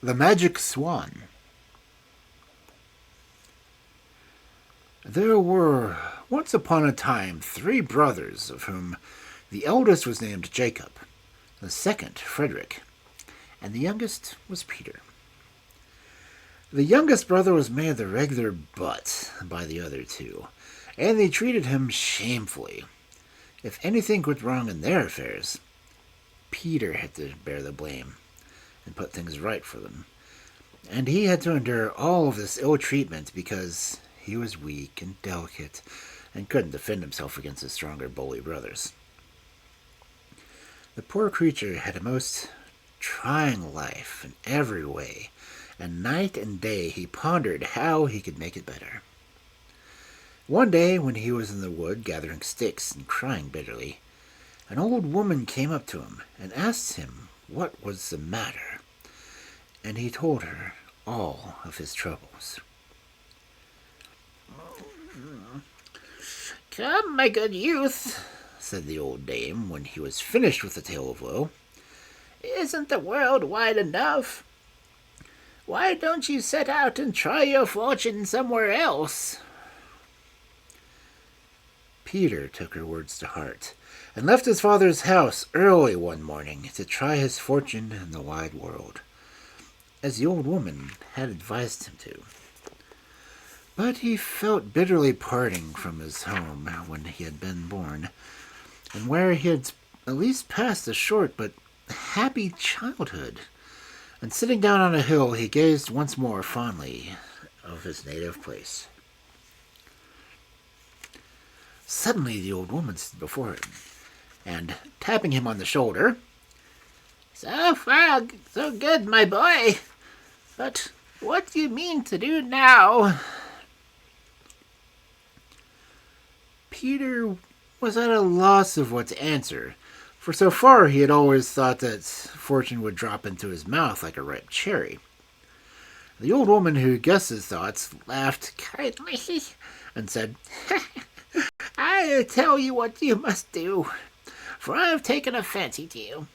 The Magic Swan. There were once upon a time 3 brothers, of whom the eldest was named Jacob, the second Frederick, and the youngest was Peter. The youngest brother was made the regular butt by the other 2, and they treated him shamefully. If anything went wrong in their affairs, Peter had to bear the blame and put things right for them. And he had to endure all of this ill treatment because he was weak and delicate and couldn't defend himself against his stronger bully brothers. The poor creature had a most trying life in every way, and night and day he pondered how he could make it better. One day, when he was in the wood gathering sticks and crying bitterly, an old woman came up to him and asked him what was the matter, and he told her all of his troubles. "Come, my good youth," said the old dame, when he was finished with the tale of woe. "Isn't the world wide enough? Why don't you set out and try your fortune somewhere else?" Peter took her words to heart, and left his father's house early one morning to try his fortune in the wide world, as the old woman had advised him to. But he felt bitterly parting from his home when he had been born, and where he had at least passed a short but happy childhood. And sitting down on a hill, he gazed once more fondly of his native place. Suddenly the old woman stood before him, and, tapping him on the shoulder, "So far, so good, my boy. But what do you mean to do now?" Peter was at a loss of what to answer, for so far he had always thought that fortune would drop into his mouth like a ripe cherry. The old woman, who guessed his thoughts, laughed kindly and said, "I'll tell you what you must do, for I have taken a fancy to you,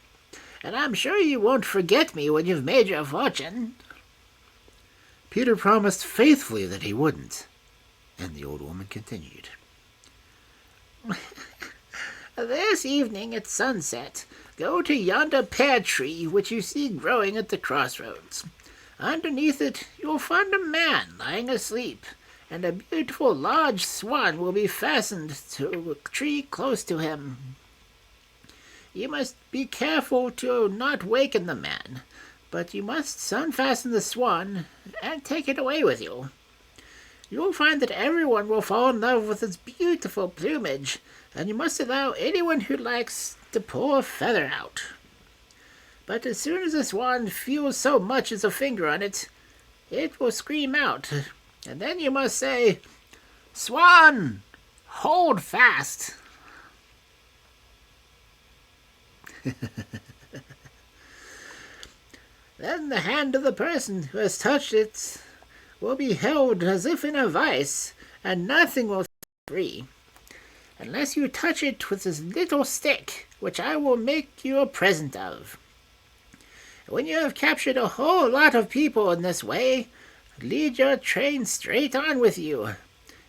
and I'm sure you won't forget me when you've made your fortune." Peter promised faithfully that he wouldn't, and the old woman continued. "This evening at sunset, go to yonder pear tree which you see growing at the crossroads. Underneath it you'll find a man lying asleep, and a beautiful large swan will be fastened to a tree close to him. You must be careful to not waken the man, but you must unfasten the swan and take it away with you. You'll find that everyone will fall in love with its beautiful plumage, and you must allow anyone who likes to pull a feather out. But as soon as the swan feels so much as a finger on it, it will scream out, and then you must say, 'Swan, hold fast.'" "Then the hand of the person who has touched it will be held as if in a vice, and nothing will set free, unless you touch it with this little stick, which I will make you a present of. When you have captured a whole lot of people in this way, lead your train straight on with you.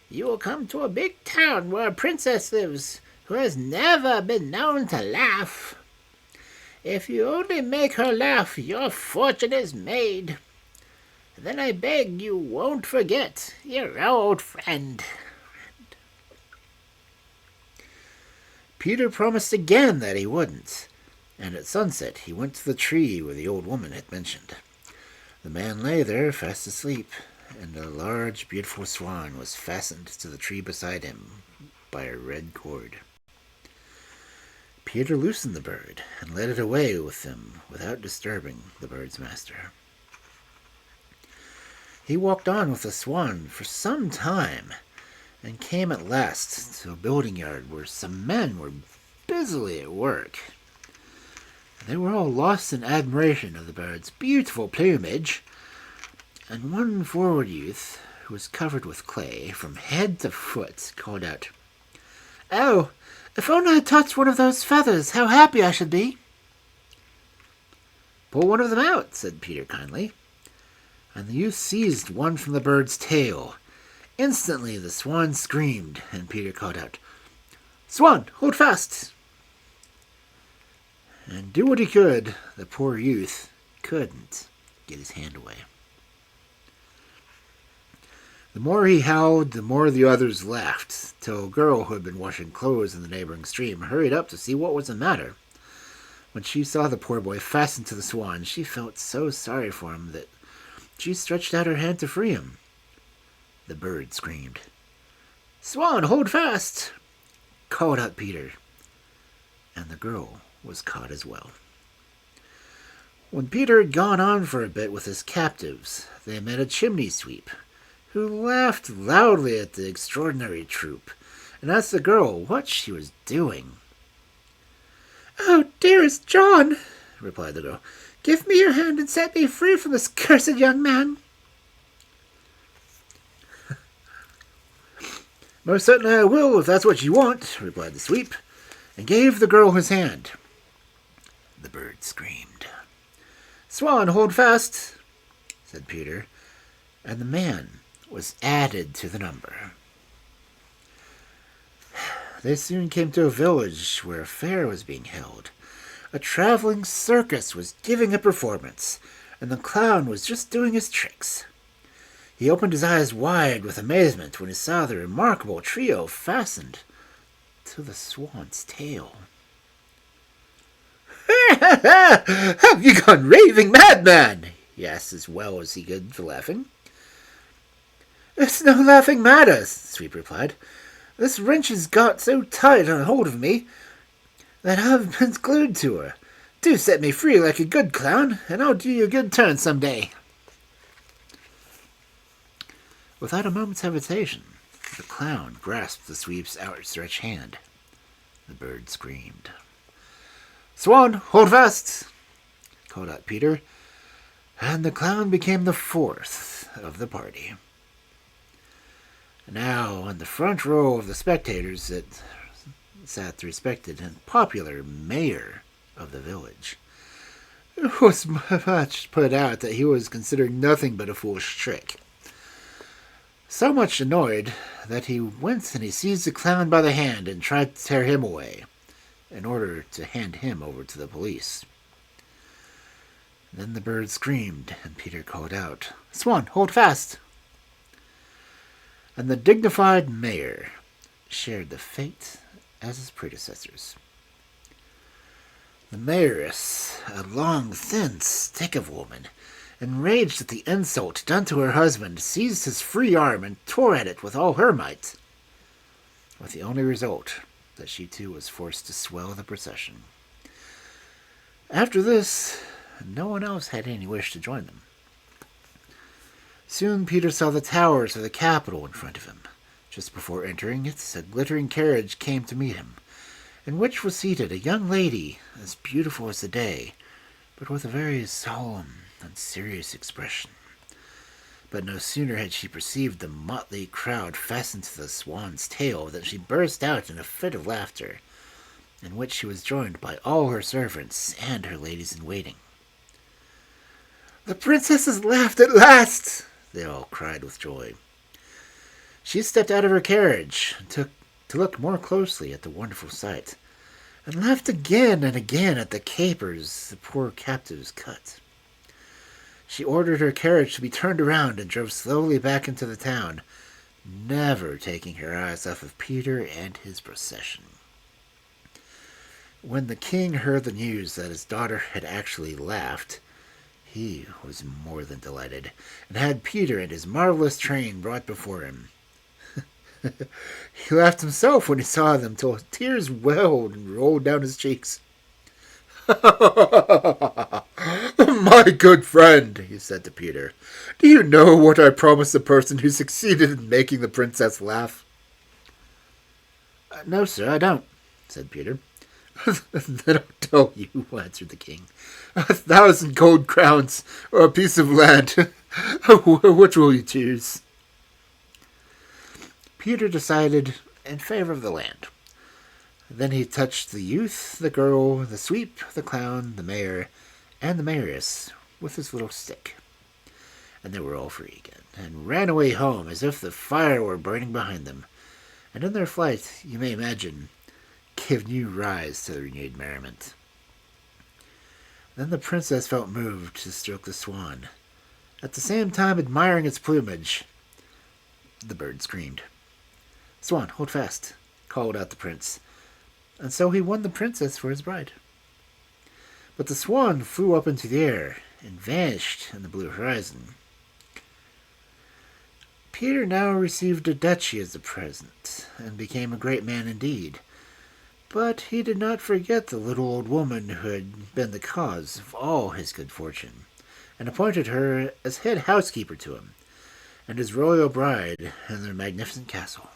You will come to a big town where a princess lives who has never been known to laugh. If you only make her laugh, your fortune is made. Then I beg you won't forget your old friend." Peter promised again that he wouldn't, and at sunset he went to the tree where the old woman had mentioned. The man lay there fast asleep, and a large, beautiful swan was fastened to the tree beside him by a red cord. Peter loosened the bird and led it away with him without disturbing the bird's master. He walked on with the swan for some time, and came at last to a building yard where some men were busily at work. They were all lost in admiration of the bird's beautiful plumage, and one forward youth, who was covered with clay from head to foot, called out, "Oh, if only I touched one of those feathers, how happy I should be!" "Pull one of them out," said Peter kindly, and the youth seized one from the bird's tail. Instantly the swan screamed, and Peter called out, "Swan, hold fast!" And do what he could, the poor youth couldn't get his hand away. The more he howled, the more the others laughed, till a girl who had been washing clothes in the neighboring stream hurried up to see what was the matter. When she saw the poor boy fastened to the swan, she felt so sorry for him that she stretched out her hand to free him. The bird screamed. "Swan, hold fast!" called out Peter, and the girl was caught as well. When Peter had gone on for a bit with his captives, they met a chimney sweep, who laughed loudly at the extraordinary troop, and asked the girl what she was doing. "Oh, dearest John," replied the girl, "give me your hand and set me free from this cursed young man." "Most certainly I will, if that's what you want," replied the sweep, and gave the girl his hand. The bird screamed. "Swan, hold fast," said Peter, and the man was added to the number. They soon came to a village where a fair was being held. A traveling circus was giving a performance, and the clown was just doing his tricks. He opened his eyes wide with amazement when he saw the remarkable trio fastened to the swan's tail. "Have you gone raving madman?" he asked as well as he could for laughing. "It's no laughing matter," the sweep replied. "This wrench has got so tight on hold of me that I've been glued to her. Do set me free like a good clown, and I'll do you a good turn some day." Without a moment's hesitation, the clown grasped the sweep's outstretched hand. The bird screamed. "Swan, hold fast!" called out Peter, and the clown became the fourth of the party. Now, in the front row of the spectators sat the respected and popular mayor of the village, who was much put out that he was considering nothing but a foolish trick. So much annoyed that he went and he seized the clown by the hand and tried to tear him away, in order to hand him over to the police. Then the bird screamed, and Peter called out, "Swan, hold fast!" And the dignified mayor shared the fate as his predecessors. The mayoress, a long, thin stick of a woman, enraged at the insult done to her husband, seized his free arm and tore at it with all her might, with the only result that she too was forced to swell the procession. After this, no one else had any wish to join them. Soon Peter saw the towers of the capital in front of him. Just before entering it, a glittering carriage came to meet him, in which was seated a young lady as beautiful as the day, but with a very solemn and serious expression. But no sooner had she perceived the motley crowd fastened to the swan's tail than she burst out in a fit of laughter, in which she was joined by all her servants and her ladies-in-waiting. "The princess has laughed at last!" they all cried with joy. She stepped out of her carriage and took to look more closely at the wonderful sight, and laughed again and again at the capers the poor captives cut. She ordered her carriage to be turned around and drove slowly back into the town, never taking her eyes off of Peter and his procession. When the king heard the news that his daughter had actually laughed, he was more than delighted, and had Peter and his marvelous train brought before him. He laughed himself when he saw them, till tears welled and rolled down his cheeks. "My good friend," he said to Peter, "do you know what I promised the person who succeeded in making the princess laugh?" "No, sir, I don't," said Peter. "Then I'll tell you," answered the king. 1,000 gold crowns or a piece of land. Which will you choose?" Peter decided in favor of the land. Then he touched the youth, the girl, the sweep, the clown, the mayor, and the mayoress with his little stick. and they were all free again, and ran away home as if the fire were burning behind them. And in their flight, you may imagine, gave new rise to the renewed merriment. Then the princess felt moved to stroke the swan, at the same time admiring its plumage. The bird screamed. "Swan, hold fast," called out the prince, and so he won the princess for his bride. But the swan flew up into the air and vanished in the blue horizon. Peter now received a duchy as a present, and became a great man indeed. But he did not forget the little old woman who had been the cause of all his good fortune, and appointed her as head housekeeper to him, and his royal bride in their magnificent castle.